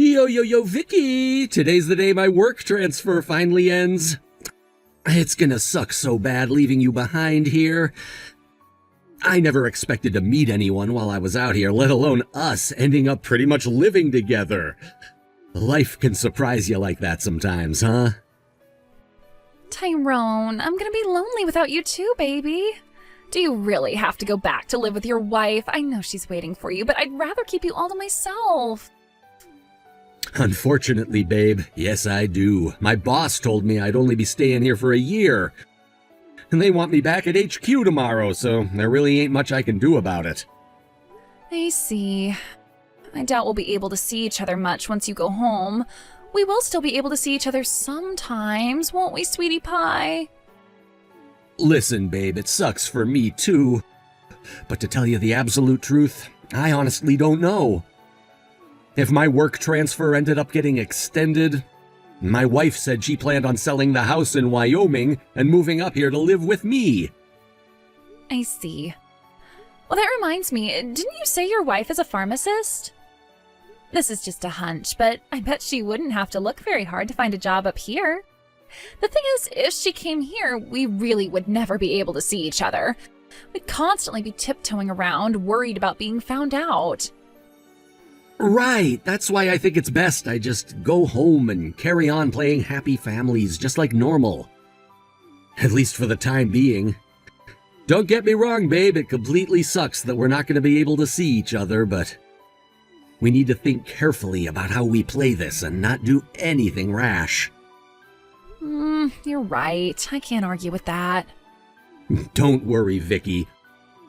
Yo, yo, yo, Vicky! Today's the day my work transfer finally ends. It's gonna suck so bad leaving you behind here. I never expected to meet anyone while I was out here, let alone us ending up pretty much living together. Life can surprise you like that sometimes, huh? Tyrone, I'm gonna be lonely without you too, baby. Do you really have to go back to live with your wife? I know she's waiting for you, but I'd rather keep you all to myself. Unfortunately, babe, yes I do. My boss told me I'd only be staying here for a year. And they want me back at HQ tomorrow, so there really ain't much I can do about it. I see. I doubt we'll be able to see each other much once you go home. We will still be able to see each other sometimes, won't we, sweetie pie? Listen, babe, it sucks for me too. But to tell you the absolute truth, I honestly don't know. If my work transfer ended up getting extended, my wife said she planned on selling the house in Wyoming and moving up here to live with me. I see. Well, that reminds me, didn't you say your wife is a pharmacist? This is just a hunch, but I bet she wouldn't have to look very hard to find a job up here. The thing is, if she came here, we really would never be able to see each other. We'd constantly be tiptoeing around, worried about being found out. Right, that's why I think it's best I just go home and carry on playing happy families just like normal. At least for the time being. Don't get me wrong, babe, it completely sucks that we're not going to be able to see each other, but we need to think carefully about how we play this and not do anything rash. You're right. I can't argue with that. Don't worry, Vicky.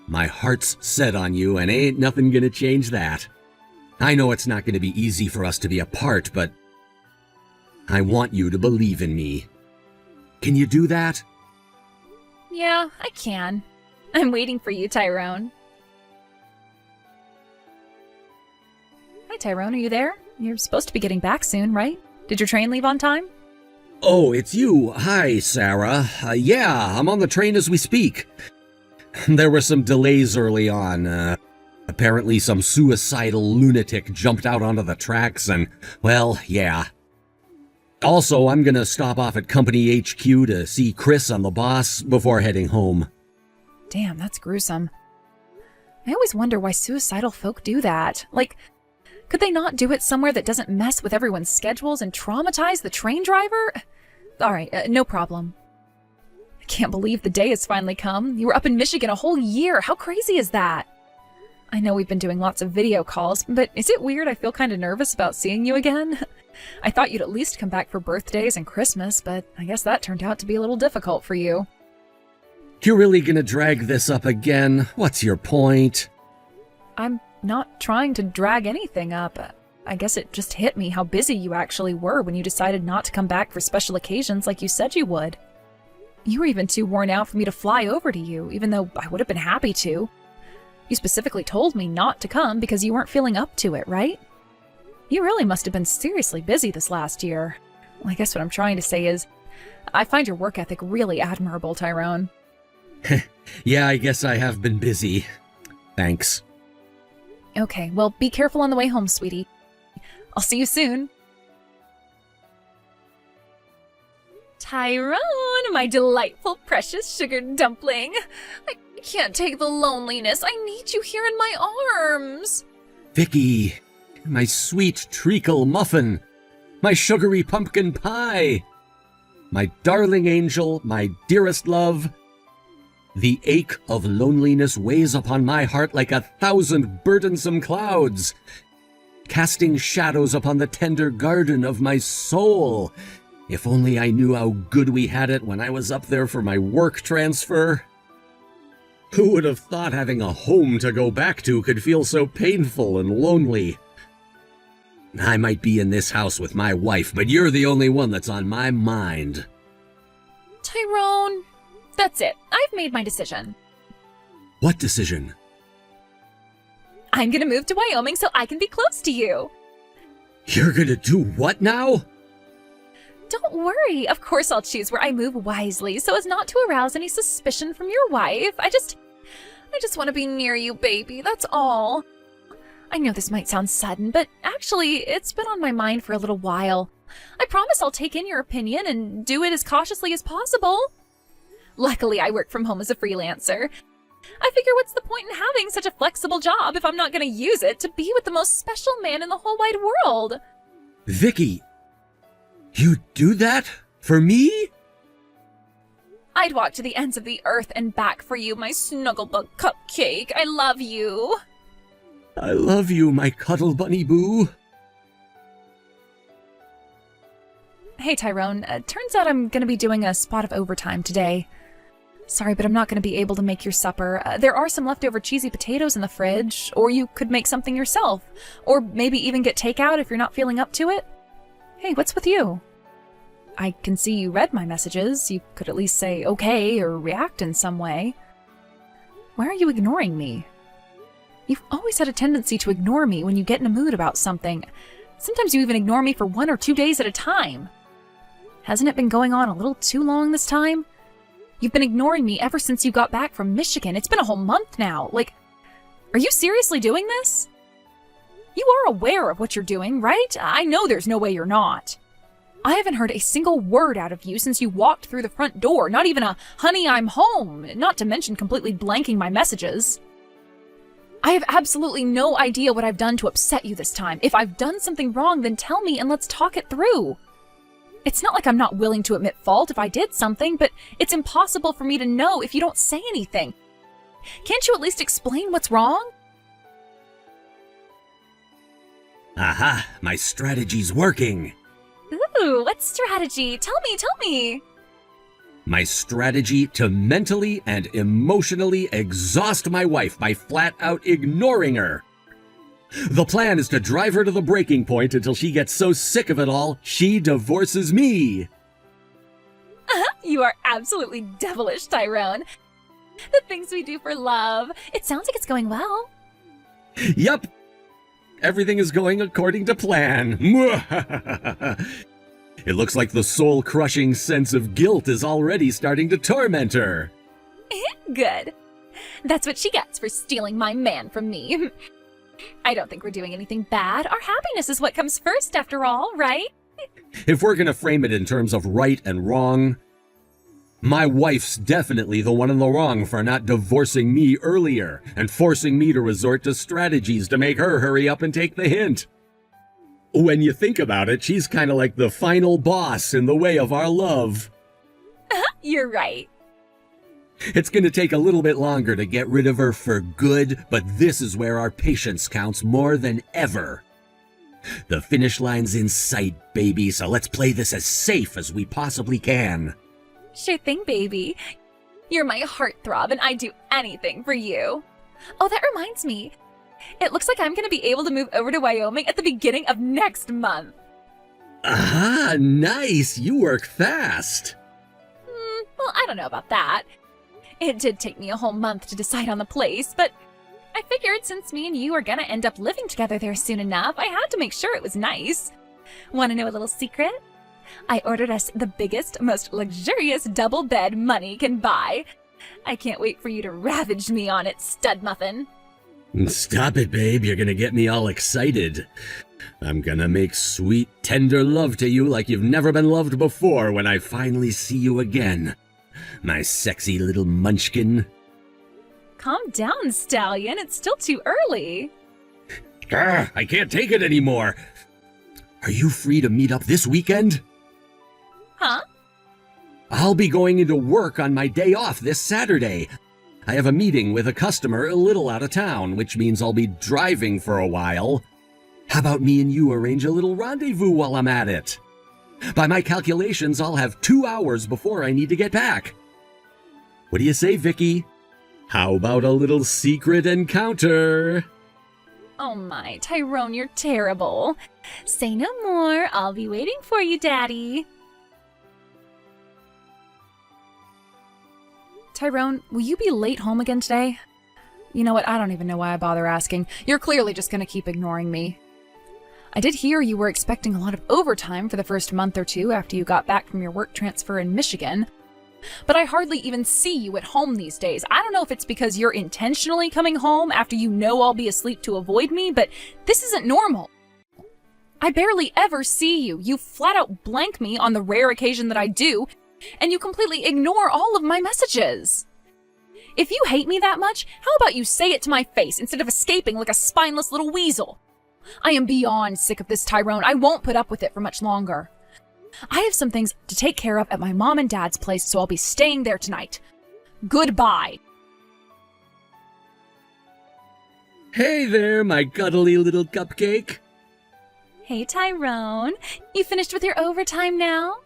My heart's set on you and ain't nothing gonna change that. I know it's not gonna be easy for us to be apart, but I want you to believe in me. Can you do that? Yeah, I can. I'm waiting for you, Tyrone. Hi, Tyrone. Are you there? You're supposed to be getting back soon, right? Did your train leave on time? Oh, it's you. Hi, Sarah. Yeah, I'm on the train as we speak. There were some delays early on. Apparently some suicidal lunatic jumped out onto the tracks and, well, yeah. Also, I'm gonna stop off at Company HQ to see Chris and the boss before heading home. Damn, that's gruesome. I always wonder why suicidal folk do that. Like, could they not do it somewhere that doesn't mess with everyone's schedules and traumatize the train driver? All right, no problem. I can't believe the day has finally come. You were up in Michigan a whole year. How crazy is that? I know we've been doing lots of video calls, but is it weird I feel kind of nervous about seeing you again? I thought you'd at least come back for birthdays and Christmas, but I guess that turned out to be a little difficult for you. You're really gonna drag this up again? What's your point? I'm not trying to drag anything up. I guess it just hit me how busy you actually were when you decided not to come back for special occasions like you said you would. You were even too worn out for me to fly over to you, even though I would have been happy to. You specifically told me not to come because you weren't feeling up to it, right? You really must have been seriously busy this last year. Well, I guess what I'm trying to say is, I find your work ethic really admirable, Tyrone. Yeah, I guess I have been busy. Thanks. Okay, well, be careful on the way home, sweetie. I'll see you soon. Tyrone, my delightful, precious sugar dumpling. I can't take the loneliness. I need you here in my arms. Vicky, my sweet treacle muffin, my sugary pumpkin pie, my darling angel, my dearest love. The ache of loneliness weighs upon my heart like 1,000 burdensome clouds, casting shadows upon the tender garden of my soul. If only I knew how good we had it when I was up there for my work transfer. Who would have thought having a home to go back to could feel so painful and lonely? I might be in this house with my wife, but you're the only one that's on my mind. Tyrone, that's it. I've made my decision. What decision? I'm gonna move to Wyoming so I can be close to you. You're gonna do what now? Don't worry. Of course I'll choose where I move wisely so as not to arouse any suspicion from your wife. I just want to be near you, baby. That's all. I know this might sound sudden, but actually, it's been on my mind for a little while. I promise I'll take in your opinion and do it as cautiously as possible. Luckily, I work from home as a freelancer. I figure what's the point in having such a flexible job if I'm not going to use it to be with the most special man in the whole wide world? Vicky, you do that? For me? I'd walk to the ends of the earth and back for you, my Snugglebug cupcake. I love you. I love you, my cuddle bunny boo. Hey, Tyrone. Turns out I'm going to be doing a spot of overtime today. Sorry, but I'm not going to be able to make your supper. There are some leftover cheesy potatoes in the fridge, or you could make something yourself. Or maybe even get takeout if you're not feeling up to it. Hey, what's with you? I can see you read my messages. You could at least say okay or react in some way. Why are you ignoring me? You've always had a tendency to ignore me when you get in a mood about something. Sometimes you even ignore me for 1 or 2 days at a time. Hasn't it been going on a little too long this time? You've been ignoring me ever since you got back from Michigan. It's been a whole month now. Like, are you seriously doing this? You are aware of what you're doing, right? I know there's no way you're not. I haven't heard a single word out of you since you walked through the front door. Not even a "honey, I'm home," not to mention completely blanking my messages. I have absolutely no idea what I've done to upset you this time. If I've done something wrong, then tell me and let's talk it through. It's not like I'm not willing to admit fault if I did something, but it's impossible for me to know if you don't say anything. Can't you at least explain what's wrong? Aha, my strategy's working. Ooh, what strategy? Tell me. My strategy to mentally and emotionally exhaust my wife by flat out ignoring her. The plan is to drive her to the breaking point until she gets so sick of it all, she divorces me. You are absolutely devilish, Tyrone. The things we do for love. It sounds like it's going well. Yup. Everything is going according to plan. It looks like the soul-crushing sense of guilt is already starting to torment her. Good. That's what she gets for stealing my man from me. I don't think we're doing anything bad. Our happiness is what comes first, after all, right? If we're gonna frame it in terms of right and wrong, my wife's definitely the one in the wrong for not divorcing me earlier and forcing me to resort to strategies to make her hurry up and take the hint. When you think about it, she's kind of like the final boss in the way of our love. You're right. It's going to take a little bit longer to get rid of her for good, but this is where our patience counts more than ever. The finish line's in sight, baby, so let's play this as safe as we possibly can. Sure thing, baby. You're my heartthrob, and I'd do anything for you. Oh, that reminds me. It looks like I'm going to be able to move over to Wyoming at the beginning of next month. Ah, nice. You work fast. Well, I don't know about that. It did take me a whole month to decide on the place, but I figured since me and you are going to end up living together there soon enough, I had to make sure it was nice. Want to know a little secret? I ordered us the biggest, most luxurious double bed money can buy. I can't wait for you to ravage me on it, stud muffin. Stop it, babe. You're gonna get me all excited. I'm gonna make sweet, tender love to you like you've never been loved before when I finally see you again. My sexy little munchkin. Calm down, stallion. It's still too early. I can't take it anymore. Are you free to meet up this weekend? Huh? I'll be going into work on my day off this Saturday. I have a meeting with a customer a little out of town, which means I'll be driving for a while. How about me and you arrange a little rendezvous while I'm at it? By my calculations, I'll have 2 hours before I need to get back. What do you say, Vicky? How about a little secret encounter? Oh my, Tyrone, you're terrible. Say no more. I'll be waiting for you, Daddy. Tyrone, will you be late home again today? You know what? I don't even know why I bother asking. You're clearly just going to keep ignoring me. I did hear you were expecting a lot of overtime for the first month or two after you got back from your work transfer in Michigan. But I hardly even see you at home these days. I don't know if it's because you're intentionally coming home after you know I'll be asleep to avoid me, but this isn't normal. I barely ever see you. You flat out blank me on the rare occasion that I do, and you completely ignore all of my messages. If you hate me that much, how about you say it to my face instead of escaping like a spineless little weasel? I am beyond sick of this, Tyrone. I won't put up with it for much longer. I have some things to take care of at my mom and dad's place, so I'll be staying there tonight. Goodbye. Hey there, my cuddly little cupcake. Hey, Tyrone. You finished with your overtime now?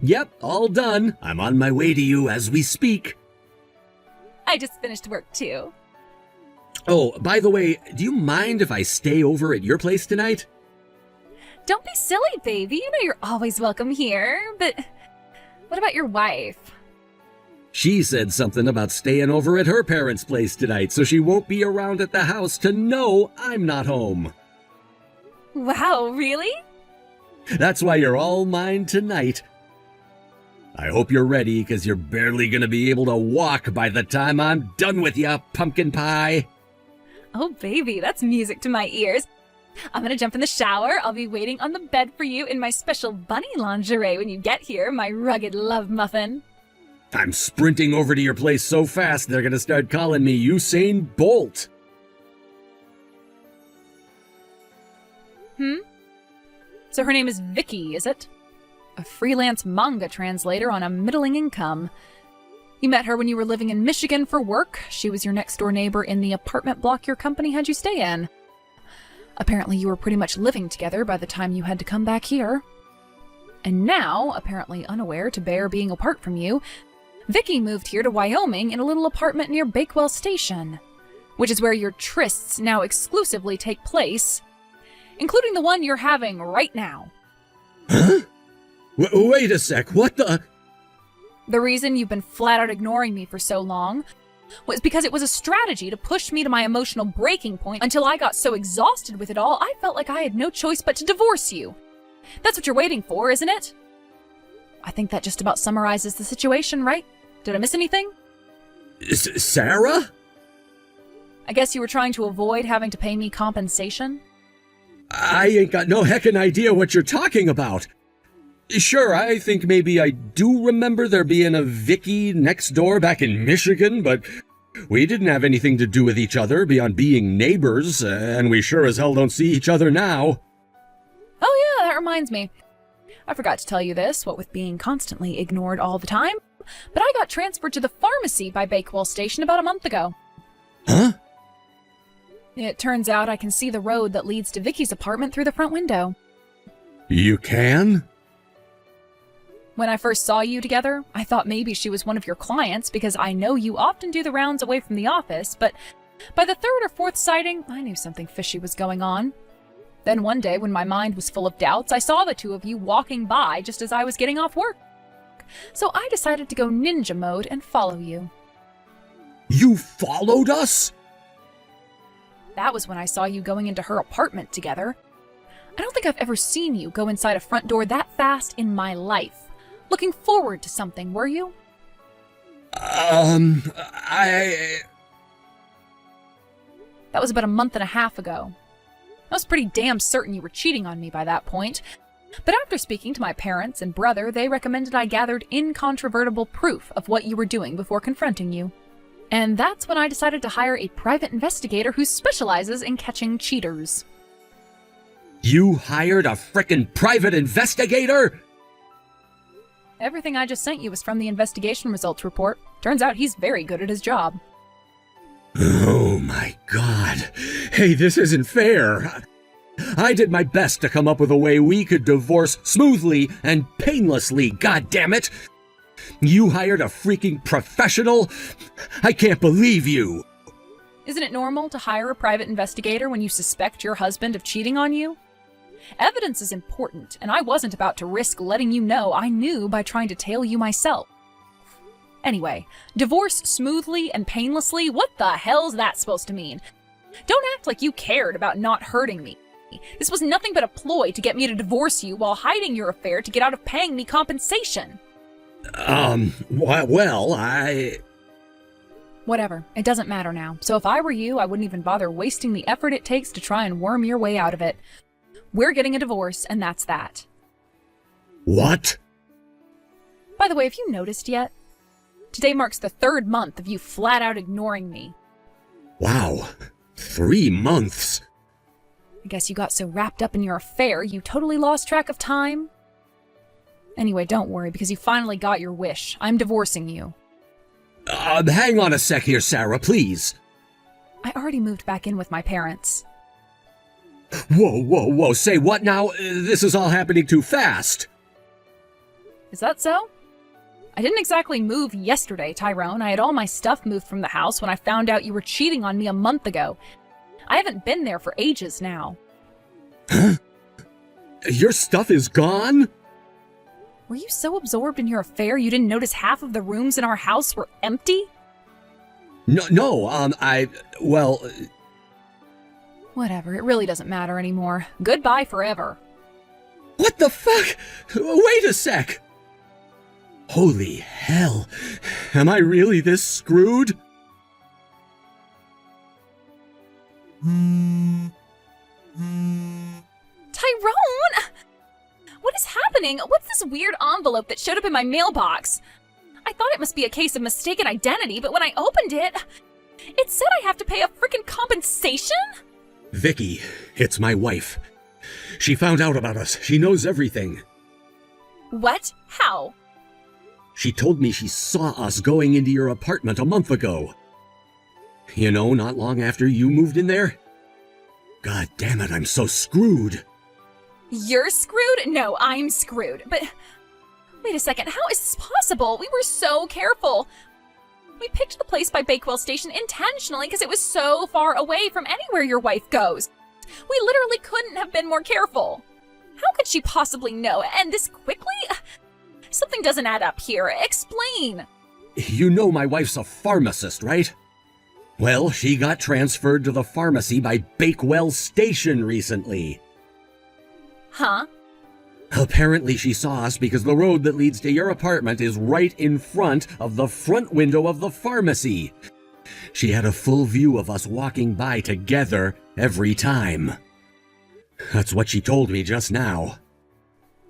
Yep, all done. I'm on my way to you as we speak. I just finished work, too. Oh, by the way, do you mind if I stay over at your place tonight? Don't be silly, baby. You know you're always welcome here. But what about your wife? She said something about staying over at her parents' place tonight, so she won't be around at the house to know I'm not home. Wow, really? That's why you're all mine tonight. I hope you're ready, because you're barely going to be able to walk by the time I'm done with ya, pumpkin pie. Oh, baby, that's music to my ears. I'm gonna jump in the shower. I'll be waiting on the bed for you in my special bunny lingerie when you get here, my rugged love muffin. I'm sprinting over to your place so fast they're gonna start calling me Usain Bolt. So her name is Vicky, is it? A freelance manga translator on a middling income. You met her when you were living in Michigan for work. She was your next-door neighbor in the apartment block your company had you stay in. Apparently you were pretty much living together by the time you had to come back here. And now, apparently unaware to bear being apart from you, Vicky moved here to Wyoming in a little apartment near Bakewell Station, which is where your trysts now exclusively take place, including the one you're having right now. Huh? Wait a sec, what the? The reason you've been flat out ignoring me for so long was because it was a strategy to push me to my emotional breaking point until I got so exhausted with it all, I felt like I had no choice but to divorce you. That's what you're waiting for, isn't it? I think that just about summarizes the situation, right? Did I miss anything? Sarah? I guess you were trying to avoid having to pay me compensation? I ain't got no heckin' idea what you're talking about. Sure, I think maybe I do remember there being a Vicky next door back in Michigan, but we didn't have anything to do with each other beyond being neighbors, and we sure as hell don't see each other now. Oh yeah, that reminds me. I forgot to tell you this, what with being constantly ignored all the time, but I got transferred to the pharmacy by Bakewell Station about a month ago. Huh? It turns out I can see the road that leads to Vicky's apartment through the front window. You can? When I first saw you together, I thought maybe she was one of your clients because I know you often do the rounds away from the office, but by the third or fourth sighting, I knew something fishy was going on. Then one day, when my mind was full of doubts, I saw the two of you walking by just as I was getting off work. So I decided to go ninja mode and follow you. You followed us? That was when I saw you going into her apartment together. I don't think I've ever seen you go inside a front door that fast in my life. Looking forward to something, were you? That was about a month and a half ago. I was pretty damn certain you were cheating on me by that point. But after speaking to my parents and brother, they recommended I gathered incontrovertible proof of what you were doing before confronting you. And that's when I decided to hire a private investigator who specializes in catching cheaters. You hired a frickin' private investigator? Everything I just sent you was from the investigation results report. Turns out he's very good at his job. Oh my god. Hey, this isn't fair. I did my best to come up with a way we could divorce smoothly and painlessly, goddammit. You hired a freaking professional? I can't believe you. Isn't it normal to hire a private investigator when you suspect your husband of cheating on you? Evidence is important, and I wasn't about to risk letting you know I knew by trying to tail you myself. Anyway, divorce smoothly and painlessly? What the hell's that supposed to mean? Don't act like you cared about not hurting me. This was nothing but a ploy to get me to divorce you while hiding your affair to get out of paying me compensation. Well, I... Whatever. It doesn't matter now. So if I were you, I wouldn't even bother wasting the effort it takes to try and worm your way out of it. We're getting a divorce, and that's that. What? By the way, have you noticed yet? Today marks the 3rd month of you flat out ignoring me. Wow. 3 months? I guess you got so wrapped up in your affair, you totally lost track of time. Anyway, don't worry, because you finally got your wish. I'm divorcing you. Hang on a sec here, Sarah, please. I already moved back in with my parents. Whoa, say what now? This is all happening too fast. Is that so? I didn't exactly move yesterday, Tyrone. I had all my stuff moved from the house when I found out you were cheating on me a month ago. I haven't been there for ages now. Huh? Your stuff is gone? Were you so absorbed in your affair you didn't notice half of the rooms in our house were empty? No, well... Whatever, it really doesn't matter anymore. Goodbye forever. What the fuck? Wait a sec! Holy hell, am I really this screwed? Tyrone! What is happening? What's this weird envelope that showed up in my mailbox? I thought it must be a case of mistaken identity, but when I opened it, it said I have to pay a freaking compensation? Vicky, it's my wife. She found out about us. She knows everything. What? How? She told me she saw us going into your apartment a month ago. You know, not long after you moved in there. God damn it, I'm so screwed. You're screwed? No, I'm screwed. But wait a second, how is this possible? We were so careful. We picked the place by Bakewell Station intentionally because it was so far away from anywhere your wife goes. We literally couldn't have been more careful. How could she possibly know? And this quickly? Something doesn't add up here. Explain. You know my wife's a pharmacist, right? Well, she got transferred to the pharmacy by Bakewell Station recently. Huh? Apparently she saw us because the road that leads to your apartment is right in front of the front window of the pharmacy. She had a full view of us walking by together every time. That's what she told me just now.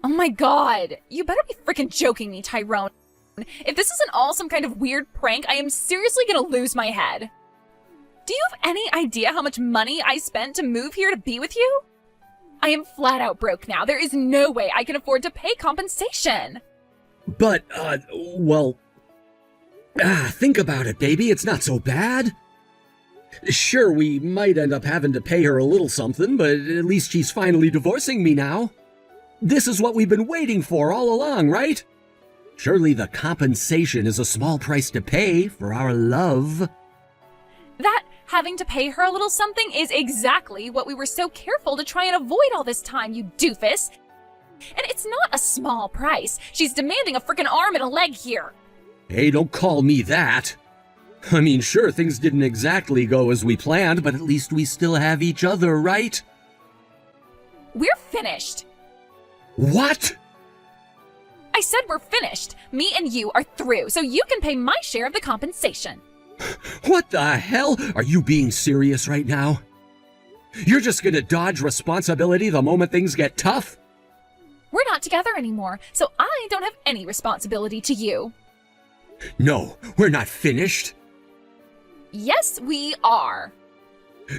Oh my god! You better be freaking joking me, Tyrone. If this isn't all some kind of weird prank, I am seriously gonna lose my head. Do you have any idea how much money I spent to move here to be with you? I am flat out broke now. There is no way I can afford to pay compensation. But, think about it, baby. It's not so bad. Sure, we might end up having to pay her a little something, but at least she's finally divorcing me now. This is what we've been waiting for all along, right? Surely the compensation is a small price to pay for our love. That having to pay her a little something is exactly what we were so careful to try and avoid all this time, you doofus. And it's not a small price. She's demanding a frickin' arm and a leg here. Hey, don't call me that. I mean, sure, things didn't exactly go as we planned, but at least we still have each other, right? We're finished. What? I said we're finished. Me and you are through, so you can pay my share of the compensation. What the hell? Are you being serious right now? You're just gonna dodge responsibility the moment things get tough? We're not together anymore, so I don't have any responsibility to you. No, we're not finished. Yes, we are.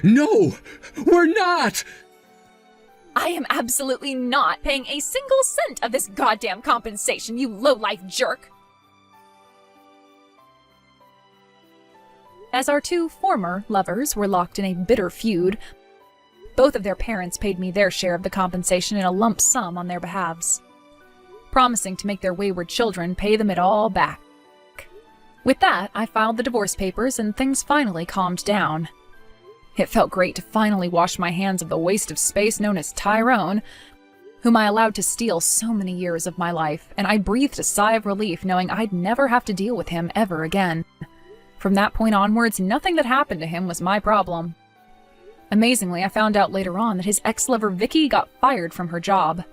No, we're not! I am absolutely not paying a single cent of this goddamn compensation, you low-life jerk. As our two former lovers were locked in a bitter feud, both of their parents paid me their share of the compensation in a lump sum on their behalves, promising to make their wayward children pay them it all back. With that, I filed the divorce papers and things finally calmed down. It felt great to finally wash my hands of the waste of space known as Tyrone, whom I allowed to steal so many years of my life, and I breathed a sigh of relief knowing I'd never have to deal with him ever again. From that point onwards, nothing that happened to him was my problem. Amazingly, I found out later on that his ex-lover Vicky got fired from her job.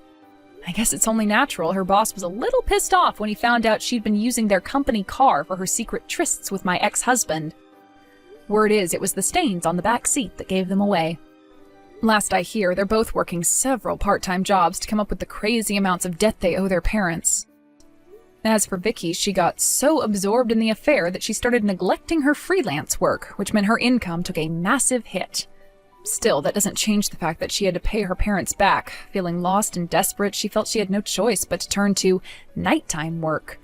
I guess it's only natural her boss was a little pissed off when he found out she'd been using their company car for her secret trysts with my ex-husband. Word is it was the stains on the back seat that gave them away. Last I hear, they're both working several part-time jobs to come up with the crazy amounts of debt they owe their parents. As for Vicky, she got so absorbed in the affair that she started neglecting her freelance work, which meant her income took a massive hit. Still, that doesn't change the fact that she had to pay her parents back. Feeling lost and desperate, she felt she had no choice but to turn to nighttime work.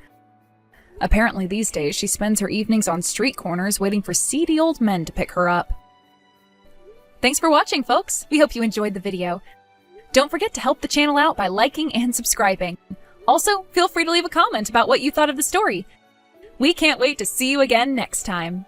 Apparently these days, she spends her evenings on street corners waiting for seedy old men to pick her up. Thanks for watching, folks! We hope you enjoyed the video. Don't forget to help the channel out by liking and subscribing. Also, feel free to leave a comment about what you thought of the story. We can't wait to see you again next time.